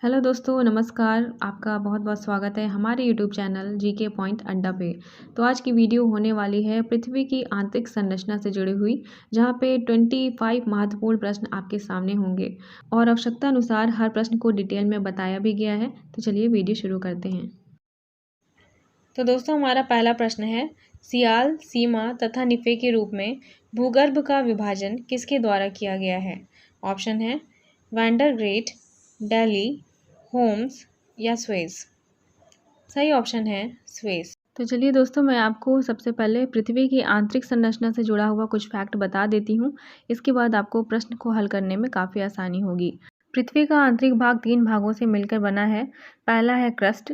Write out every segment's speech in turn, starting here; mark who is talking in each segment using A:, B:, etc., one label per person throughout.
A: Hello दोस्तों, नमस्कार। आपका बहुत बहुत स्वागत है हमारे यूट्यूब चैनल जीके पॉइंट अड्डा पे। तो आज की वीडियो होने वाली है पृथ्वी की आंतरिक संरचना से जुड़ी हुई, जहां पे 25 महत्वपूर्ण प्रश्न आपके सामने होंगे और आवश्यकता अनुसार हर प्रश्न को डिटेल में बताया भी गया है। तो चलिए वीडियो शुरू करते हैं। तो दोस्तों, हमारा पहला प्रश्न है, सियाल, सीमा तथा निफे के रूप में भूगर्भ का विभाजन किसके द्वारा किया गया है? ऑप्शन है वैंडर ग्रेट, डेली, होम्स या स्वेज। सही ऑप्शन है स्वेज। तो चलिए दोस्तों, मैं आपको सबसे पहले पृथ्वी की आंतरिक संरचना से जुड़ा हुआ कुछ फैक्ट बता देती हूँ। इसके बाद आपको प्रश्न को हल करने में काफ़ी आसानी होगी। पृथ्वी का आंतरिक भाग 3 भागों से मिलकर बना है। पहला है क्रस्ट।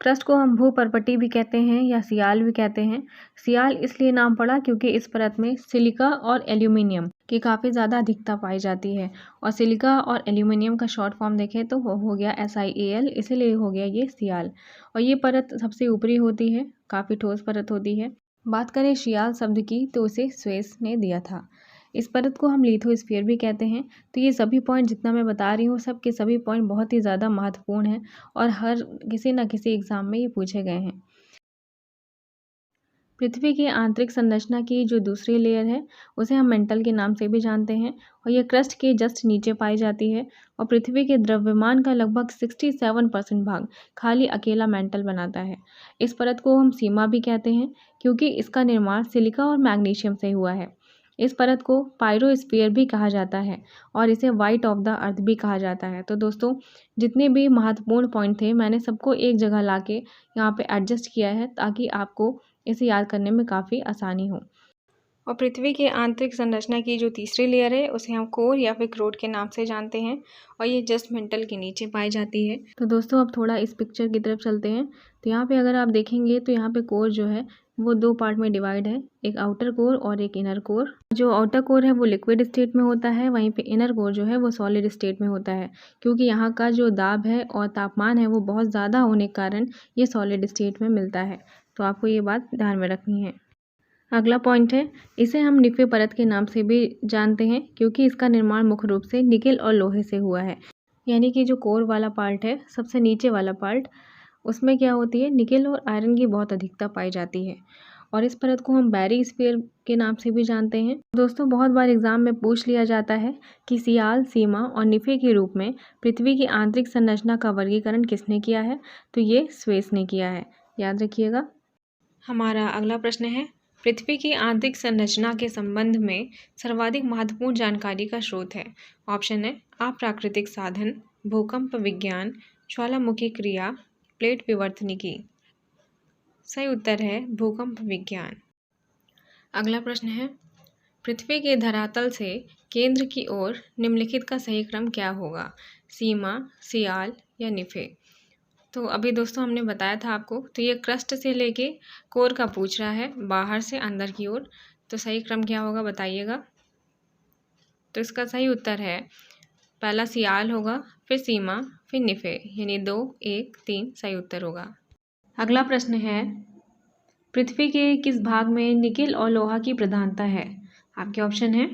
A: क्रस्ट को हम भूपर्पटी भी कहते हैं या सियाल भी कहते हैं। सियाल इसलिए नाम पड़ा क्योंकि इस परत में सिलिका और एल्यूमिनियम की काफ़ी ज़्यादा अधिकता पाई जाती है, और सिलिका और एल्यूमिनियम का शॉर्ट फॉर्म देखें तो वो हो गया SiAl, इसीलिए हो गया ये सियाल। और ये परत सबसे ऊपरी होती है, काफ़ी ठोस परत होती है। बात करें सियाल शब्द की तो उसे स्वेस ने दिया था। इस परत को हम लिथोस्फीयर भी कहते हैं। तो ये सभी पॉइंट जितना मैं बता रही हूँ, सब के सभी पॉइंट बहुत ही ज़्यादा महत्वपूर्ण हैं और हर किसी न किसी एग्ज़ाम में ये पूछे गए हैं। पृथ्वी की आंतरिक संरचना की जो दूसरी लेयर है, उसे हम मेंटल के नाम से भी जानते हैं, और ये क्रस्ट के जस्ट नीचे पाई जाती है। और पृथ्वी के द्रव्यमान का लगभग 67% भाग खाली अकेला मेंटल बनाता है। इस परत को हम सीमा भी कहते हैं क्योंकि इसका निर्माण सिलिका और मैग्नीशियम से हुआ है। इस परत को पायरोस्फीयर भी कहा जाता है और इसे वाइट ऑफ द अर्थ भी कहा जाता है। तो दोस्तों, जितने भी महत्वपूर्ण पॉइंट थे, मैंने सबको एक जगह लाके यहाँ पे एडजस्ट किया है ताकि आपको इसे याद करने में काफ़ी आसानी हो। और पृथ्वी की आंतरिक संरचना की जो तीसरी लेयर है, उसे हम कोर या फिर क्रोट के नाम से जानते हैं, और ये जस्ट मेंटल के नीचे पाई जाती है। तो दोस्तों, अब थोड़ा इस पिक्चर की तरफ चलते हैं। तो यहाँ पे अगर आप देखेंगे तो यहाँ पे कोर जो है वो 2 पार्ट में डिवाइड है, एक आउटर कोर और एक इनर कोर। जो आउटर कोर है वो लिक्विड स्टेट में होता है, वहीं पे इनर कोर जो है वो सॉलिड स्टेट में होता है। क्योंकि यहाँ का जो दाब है और तापमान है वो बहुत ज़्यादा होने के कारण ये सॉलिड स्टेट में मिलता है। तो आपको ये बात ध्यान में रखनी है। अगला पॉइंट है, इसे हम निफे परत के नाम से भी जानते हैं क्योंकि इसका निर्माण मुख्य रूप से निकेल और लोहे से हुआ है। यानी कि जो कोर वाला पार्ट है, सबसे नीचे वाला पार्ट, उसमें क्या होती है, निकेल और आयरन की बहुत अधिकता पाई जाती है। और इस परत को हम बैरी स्फीयर के नाम से भी जानते हैं। दोस्तों, बहुत बार एग्जाम में पूछ लिया जाता है कि सियाल, सीमा और निफे के रूप में पृथ्वी की आंतरिक संरचना का वर्गीकरण किसने किया है? तो ये स्वेस ने किया है, याद रखिएगा। हमारा अगला प्रश्न है, पृथ्वी की आंतरिक संरचना के संबंध में सर्वाधिक महत्वपूर्ण जानकारी का स्रोत है। ऑप्शन है अप्राकृतिक साधन, भूकंप विज्ञान, ज्वालामुखी क्रिया, प्लेट विवर्तनिकी। सही उत्तर है भूकंप विज्ञान। अगला प्रश्न है, पृथ्वी के धरातल से केंद्र की ओर निम्नलिखित का सही क्रम क्या होगा? सीमा, सियाल या निफे? तो अभी दोस्तों हमने बताया था आपको, तो ये क्रस्ट से लेके कोर का पूछ रहा है, बाहर से अंदर की ओर। तो सही क्रम क्या होगा बताइएगा। तो इसका सही उत्तर है पहला सियाल होगा, फिर सीमा, फिर निफे, यानी 2, 1, 3 सही उत्तर होगा। अगला प्रश्न है, पृथ्वी के किस भाग में निकेल और लोहा की प्रधानता है? आपके ऑप्शन है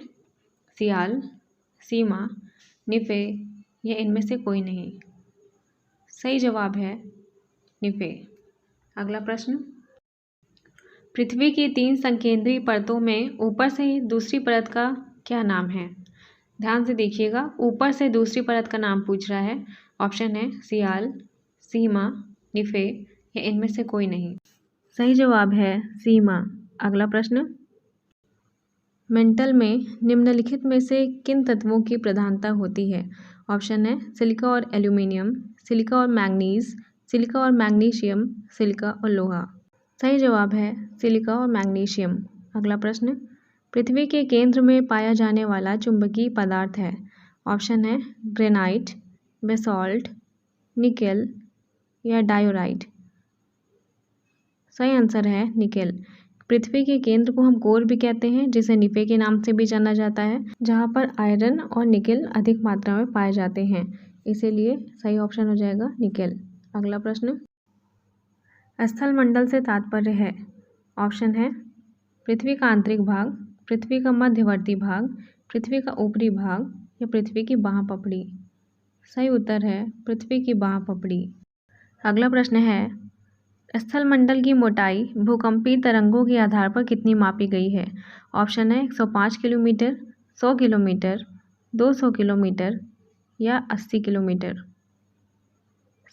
A: सियाल, सीमा, निफे या इनमें से कोई नहीं। सही जवाब है निफे। अगला प्रश्न, पृथ्वी की 3 संकेंद्रीय परतों में ऊपर से दूसरी परत का क्या नाम है? ध्यान से देखिएगा, ऊपर से दूसरी परत का नाम पूछ रहा है। ऑप्शन है सियाल, सीमा, निफे या इनमें से कोई नहीं। सही जवाब है सीमा। अगला प्रश्न, मेंटल में निम्नलिखित में से किन तत्वों की प्रधानता होती है? ऑप्शन है सिलिका और एल्यूमिनियम, सिलिका और मैंगनीज, सिलिका और मैग्नीशियम, सिलिका और लोहा। सही जवाब है सिलिका और मैग्नीशियम। अगला प्रश्न, पृथ्वी के केंद्र में पाया जाने वाला चुंबकीय पदार्थ है। ऑप्शन है ग्रेनाइट, बेसॉल्ट, निकेल या डायोराइट। सही आंसर है निकेल। पृथ्वी के केंद्र को हम कोर भी कहते हैं, जिसे निफे के नाम से भी जाना जाता है, जहाँ पर आयरन और निकेल अधिक मात्रा में पाए जाते हैं, इसीलिए सही ऑप्शन हो जाएगा निकेल। अगला प्रश्न, स्थल मंडल से तात्पर्य है? ऑप्शन है पृथ्वी का आंतरिक भाग, पृथ्वी का मध्यवर्ती भाग, पृथ्वी का ऊपरी भाग या पृथ्वी की बाह्य पपड़ी। सही उत्तर है पृथ्वी की बाह्य पपड़ी। अगला प्रश्न है, स्थलमंडल की मोटाई भूकंपीय तरंगों के आधार पर कितनी मापी गई है? ऑप्शन है 105 किलोमीटर, 100 किलोमीटर, 200 किलोमीटर या 80 किलोमीटर।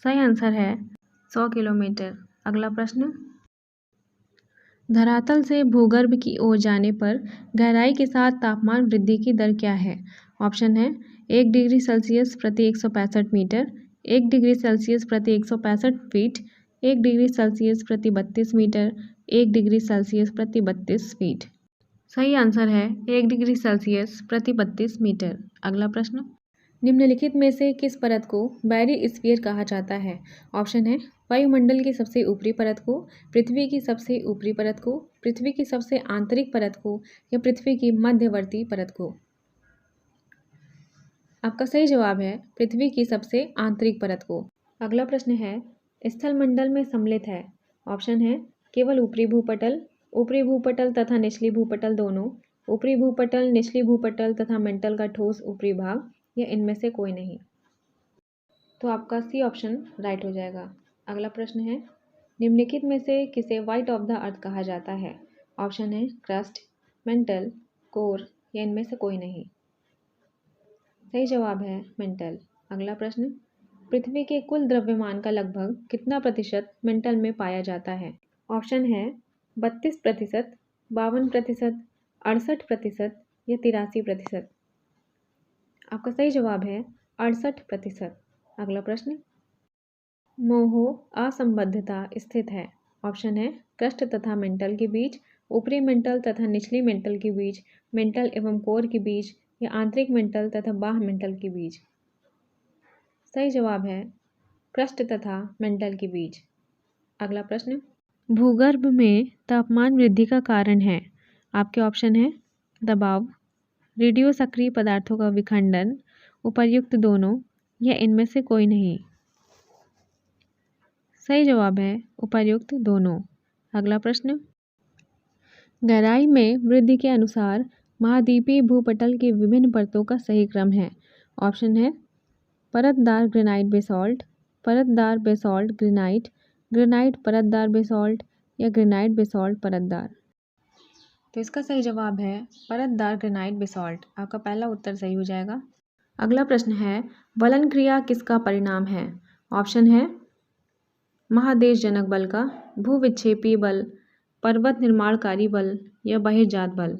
A: सही आंसर है 100 किलोमीटर। अगला प्रश्न, धरातल से भूगर्भ की ओर जाने पर गहराई के साथ तापमान वृद्धि की दर क्या है? ऑप्शन है 1 डिग्री सेल्सियस प्रति 165 मीटर, 1 डिग्री सेल्सियस प्रति 165 फीट, 1 डिग्री सेल्सियस प्रति 32 मीटर, 1 डिग्री सेल्सियस प्रति 32 फीट। सही आंसर है 1 डिग्री सेल्सियस प्रति 32 मीटर। अगला प्रश्न, निम्नलिखित में से किस परत को बैरिस्फीयर कहा जाता है? ऑप्शन है वायुमंडल की सबसे ऊपरी परत को, पृथ्वी की सबसे ऊपरी परत को, पृथ्वी की सबसे आंतरिक परत को या पृथ्वी की मध्यवर्ती परत को। आपका सही जवाब है पृथ्वी की सबसे आंतरिक परत को। अगला प्रश्न है, स्थलमंडल में सम्मिलित है। ऑप्शन है केवल ऊपरी भूपटल तथा निचली भूपटल दोनों, ऊपरी भूपटल, निचली भूपटल तथा मेंटल का ठोस ऊपरी भाग या इनमें से कोई नहीं। तो आपका सी ऑप्शन राइट हो जाएगा। अगला प्रश्न है, निम्नलिखित में से किसे व्हाइट ऑफ द अर्थ कहा जाता है? ऑप्शन है क्रस्ट, मेंटल, कोर या इनमें से कोई नहीं। सही जवाब है मेंटल। अगला प्रश्न, पृथ्वी के कुल द्रव्यमान का लगभग कितना प्रतिशत मेंटल में पाया जाता है? ऑप्शन है 32%, 52%, 68% या 83%। आपका सही जवाब है 68%। अगला प्रश्न, मोह असंबद्धता स्थित है। ऑप्शन है क्रस्ट तथा मेंटल के बीच, ऊपरी मेंटल तथा निचली मेंटल के बीच, मेंटल एवं कोर के बीच या आंतरिक मेंटल तथा बाह्य मेंटल के बीच। सही जवाब है क्रस्ट तथा मेंटल के बीच। अगला प्रश्न, भूगर्भ में तापमान वृद्धि का कारण है। आपके ऑप्शन है दबाव, रेडियो सक्रिय पदार्थों का विखंडन, उपर्युक्त दोनों या इनमें से कोई नहीं। सही जवाब है उपर्युक्त दोनों। अगला प्रश्न, गहराई में वृद्धि के अनुसार महाद्वीपीय भूपटल की विभिन्न परतों का सही क्रम है। ऑप्शन है परतदार ग्रेनाइट बेसॉल्ट, परतदार बेसॉल्ट ग्रेनाइट, ग्रेनाइट परतदार बेसॉल्ट या ग्रेनाइट बेसॉल्ट परतदार। तो इसका सही जवाब है परतदार ग्रेनाइट बेसॉल्ट। आपका पहला उत्तर सही हो जाएगा। अगला प्रश्न है, वलन क्रिया किसका परिणाम है? ऑप्शन है महादेशजनक बल का, भूविक्षेपी बल, पर्वत निर्माणकारी बल या बहिर्जात बल।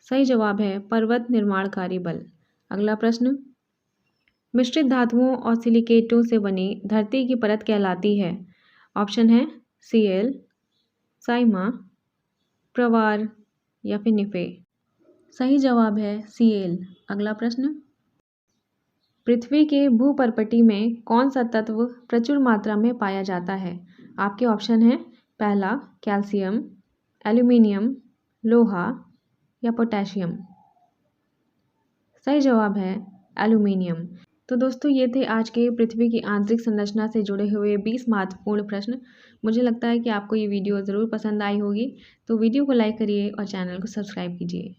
A: सही जवाब है पर्वत निर्माणकारी बल। अगला प्रश्न, मिश्रित धातुओं और सिलिकेटों से बनी धरती की परत कहलाती है। ऑप्शन है सीएल, साइमा, प्रवार या फिर निफे। सही जवाब है सीएल। अगला प्रश्न, पृथ्वी के भूपर्पटी में कौन सा तत्व प्रचुर मात्रा में पाया जाता है? आपके ऑप्शन है पहला कैल्शियम, एल्यूमिनियम, लोहा या पोटेशियम। सही जवाब है एल्यूमिनियम। तो दोस्तों ये थे आज के पृथ्वी की आंतरिक संरचना से जुड़े हुए 20 महत्वपूर्ण प्रश्न। मुझे लगता है कि आपको ये वीडियो ज़रूर पसंद आई होगी। तो वीडियो को लाइक करिए और चैनल को सब्सक्राइब कीजिए।